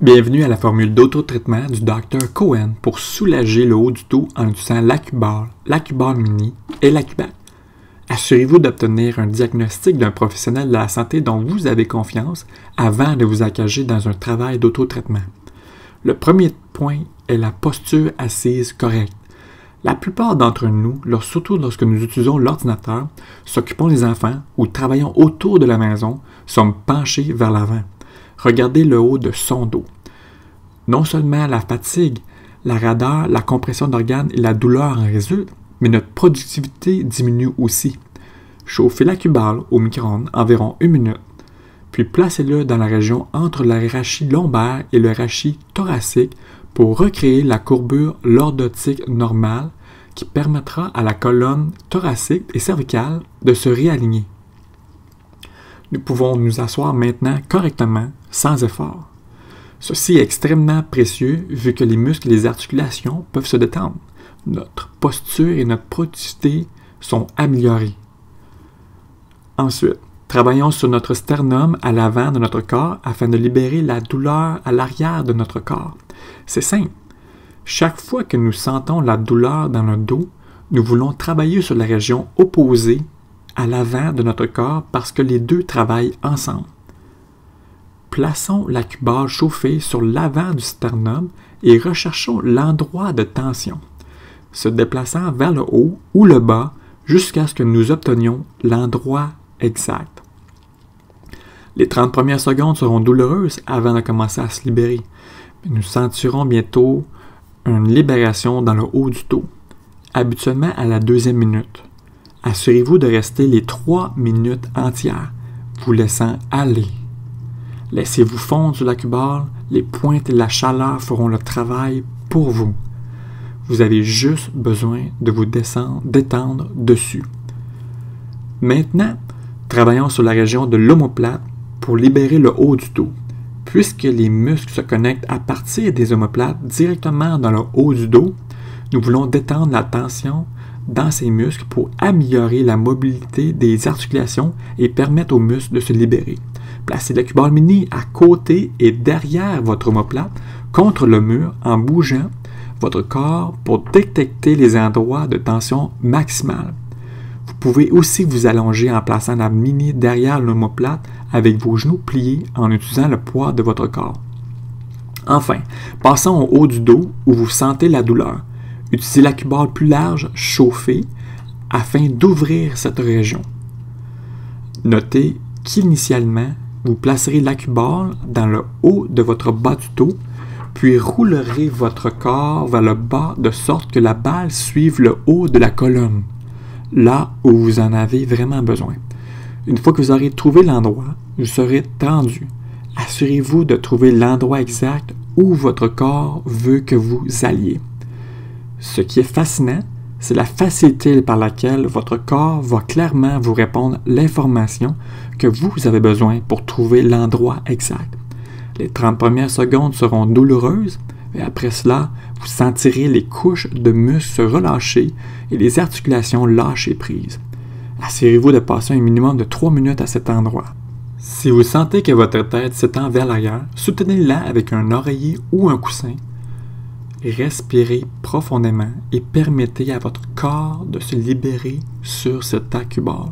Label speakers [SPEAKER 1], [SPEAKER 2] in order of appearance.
[SPEAKER 1] Bienvenue à la formule d'auto-traitement du Dr Cohen pour soulager le haut du dos en utilisant l'Accuball, l'Accuball Mini et l'Acubac. Assurez-vous d'obtenir un diagnostic d'un professionnel de la santé dont vous avez confiance avant de vous engager dans un travail d'auto-traitement. Le premier point est la posture assise correcte. La plupart d'entre nous, surtout lorsque nous utilisons l'ordinateur, s'occupons des enfants ou travaillons autour de la maison, sommes penchés vers l'avant. Regardez le haut de son dos. Non seulement la fatigue, la raideur, la compression d'organes et la douleur en résultent, mais notre productivité diminue aussi. Chauffez l'Accuball au micro-ondes environ 1 minute, puis placez-le dans la région entre le rachis lombaire et le rachis thoracique pour recréer la courbure lordotique normale qui permettra à la colonne thoracique et cervicale de se réaligner. Nous pouvons nous asseoir maintenant correctement, sans effort. Ceci est extrêmement précieux vu que les muscles et les articulations peuvent se détendre. Notre posture et notre productivité sont améliorées. Ensuite, travaillons sur notre sternum à l'avant de notre corps afin de libérer la douleur à l'arrière de notre corps. C'est simple. Chaque fois que nous sentons la douleur dans le dos, nous voulons travailler sur la région opposée à l'avant de notre corps parce que les deux travaillent ensemble. Plaçons l'Accuball chauffée sur l'avant du sternum et recherchons l'endroit de tension, se déplaçant vers le haut ou le bas jusqu'à ce que nous obtenions l'endroit exact. Les 30 premières secondes seront douloureuses avant de commencer à se libérer, mais nous sentirons bientôt une libération dans le haut du dos, habituellement à la 2e minute. Assurez-vous de rester les 3 minutes entières, vous laissant aller. Laissez-vous fondre sur l'Accuball, les pointes et la chaleur feront le travail pour vous. Vous avez juste besoin de vous détendre dessus. Maintenant, travaillons sur la région de l'omoplate pour libérer le haut du dos. Puisque les muscles se connectent à partir des omoplates directement dans le haut du dos, nous voulons détendre la tension dans ces muscles pour améliorer la mobilité des articulations et permettre aux muscles de se libérer. Placez l'Accuball Mini à côté et derrière votre omoplate contre le mur en bougeant votre corps pour détecter les endroits de tension maximale. Vous pouvez aussi vous allonger en plaçant la Mini derrière l'omoplate avec vos genoux pliés en utilisant le poids de votre corps. Enfin, passons au haut du dos où vous sentez la douleur. Utilisez l'Accuball plus large, chauffé, afin d'ouvrir cette région. Notez qu'initialement, vous placerez l'Accuball dans le haut de votre bas du dos, puis roulerez votre corps vers le bas de sorte que la balle suive le haut de la colonne, là où vous en avez vraiment besoin. Une fois que vous aurez trouvé l'endroit, vous serez tendu. Assurez-vous de trouver l'endroit exact où votre corps veut que vous alliez. Ce qui est fascinant, c'est la facilité par laquelle votre corps va clairement vous répondre l'information que vous avez besoin pour trouver l'endroit exact. Les 30 premières secondes seront douloureuses, et après cela, vous sentirez les couches de muscles se relâcher et les articulations lâcher prise. Assurez-vous de passer un minimum de 3 minutes à cet endroit. Si vous sentez que votre tête s'étend vers l'arrière, soutenez-la avec un oreiller ou un coussin. Respirez profondément et permettez à votre corps de se libérer sur cet Accuball.